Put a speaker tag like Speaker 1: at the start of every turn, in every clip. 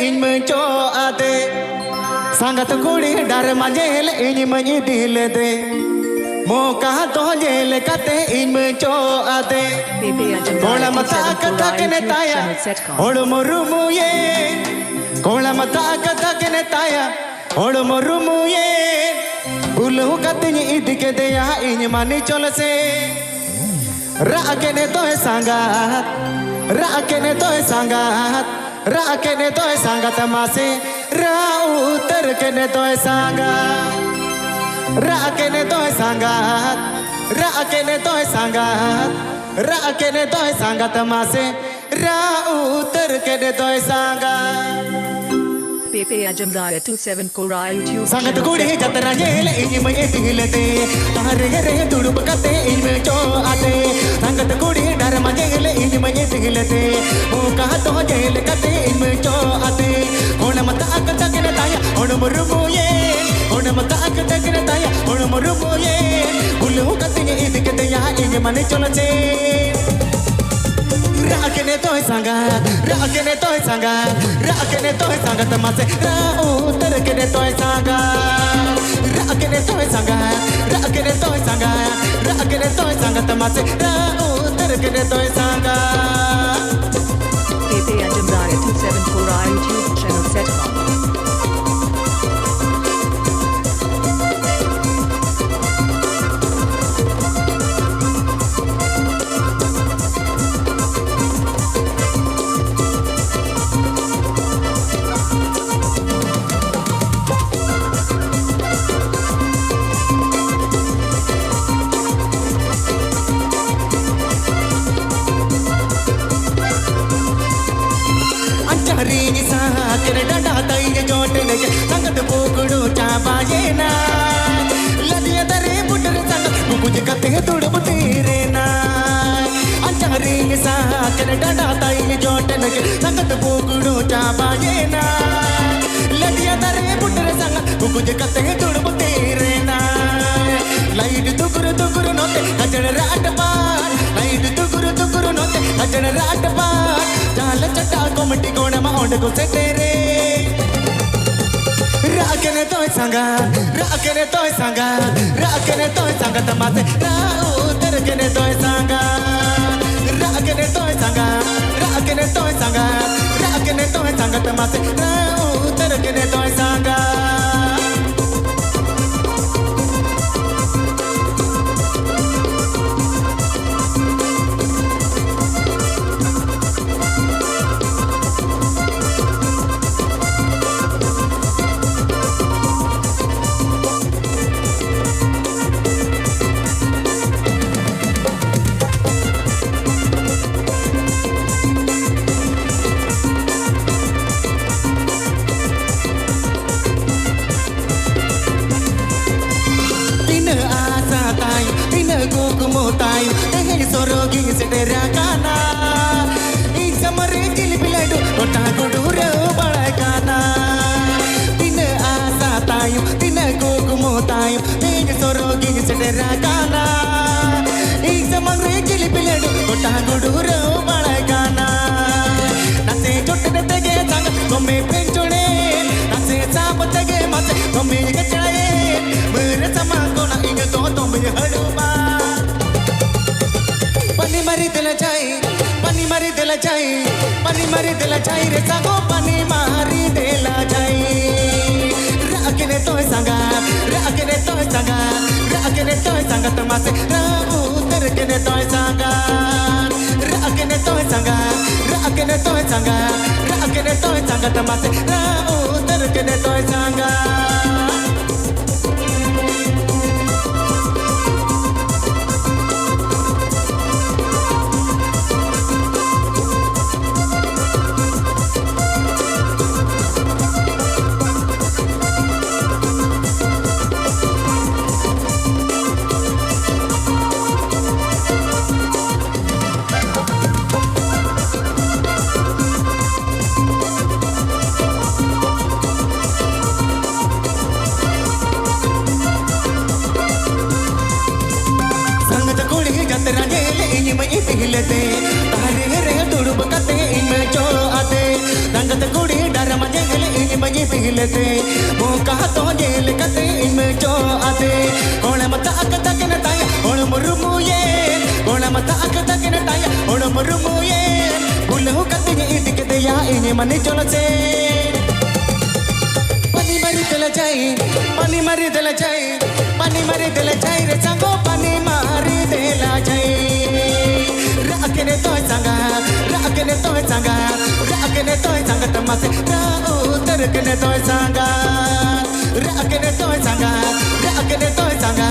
Speaker 1: inmenco ade sangat kuri dar majel inmenyi dilede moka tojel kate inmenco ade kola mata kata kene taya odu morumuye kola mata kata kene taya odu morumuye ulu katini idike deya inmani cholse rakene to sangat rakene to sangat rakene to sangat mase rauter kene to sangat rakene to sangat rakene to sangat rakene to sangat mase rauter kene to sangat
Speaker 2: Pepe Ajamraya 27 Kora YouTube
Speaker 1: sangat kuri jatra jele ini me dilete tare gere tudub kate inme cho ate sangat kuri dar majele ini me dilete muka to jele kate inme cho ate ona mata akata kene taya ona muruye ona mata akata kene taya ona muruye ulu kate idikete ya ini mane cholache rakene to sangat rakene to sangat mase rauter kene to sangat rakene to sangat mase rauter kene to sangat
Speaker 2: Pepe Ajamraya 27 Kora YouTube channel set up
Speaker 1: rini saha kene dada taiye jote neke sangat pokudu chabaye na ladiya dare putter sangat kukuj kate tudu putere na ancha rini saha kene dada taiye jote neke sangat pokudu chabaye na ladiya dare putter sangat kukuj kate tudu putere na light tukuru note ajana rat par light tukuru note ajana rat par jal chata komati kona ma ond ko setere rakene to sangat tamase rauter kene to sangat rakene to sangat tamase rauter kene to sangat tayo dahil sorogi setera kana isamare jilpiladu ota gudura balakana tin asa tayo tin kukumo tayo dahil sorogi setera kana isamare jilpiladu ota gudura balakana nase chotte tege sang komme penchone nase saptage mate komme gachaye mere sama kona inga to tomme haduba pani mari dela chai re sago pani mari dela chai rakene to sanga tamase rauter kene to sanga rakene to sanga tamase rauter kene to sanga ते मुका तो गेल कते इम जो आते कोण मत अक तकन ताय ओण मुरुमुये कोण मत अक तकन ताय ओण मुरुमुये बुलहु कते इदिक ते या इने मने चलसे पानी मरी दिल जाई पानी मरी दिल जाई पानी मरी दिल जाई रे सांगो पानी मारी दिला जाई राखने तोय सांगा राखने तोय सांगा राखने तोय सांगा तमासे राऊ तरकने तोय सांगा राखने तोय सांगा राखने तोय सांगा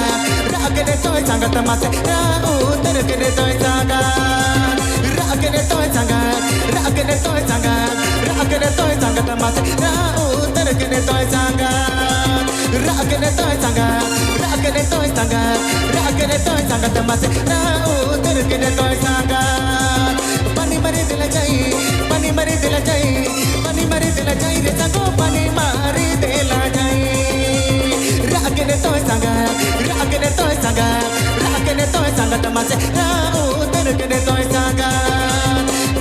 Speaker 1: राखने तोय सांगा तमासे राऊ तरकने तोय सांगा राखने तोय सांगा राखने तोय सांगा राखने तोय सांगा तमासे राऊ तरकने तोय सांगा राखने तोय सांगा राखने तोय सांगा राखने तोय सांगा तमासे राऊ तरकने तोय सांगा पानी मरी दिल जाई पानी मरी दिल जाई पानी मरी दिल जाई रे सांगो पानी मारी दिला जाई राखने तोय सांगा राखने तोय सांगा राखने तोय सांगा तमासे राऊ तरकने तोय सांगा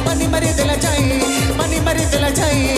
Speaker 1: पानी मरी दिल जाई पानी मरी दिल जाई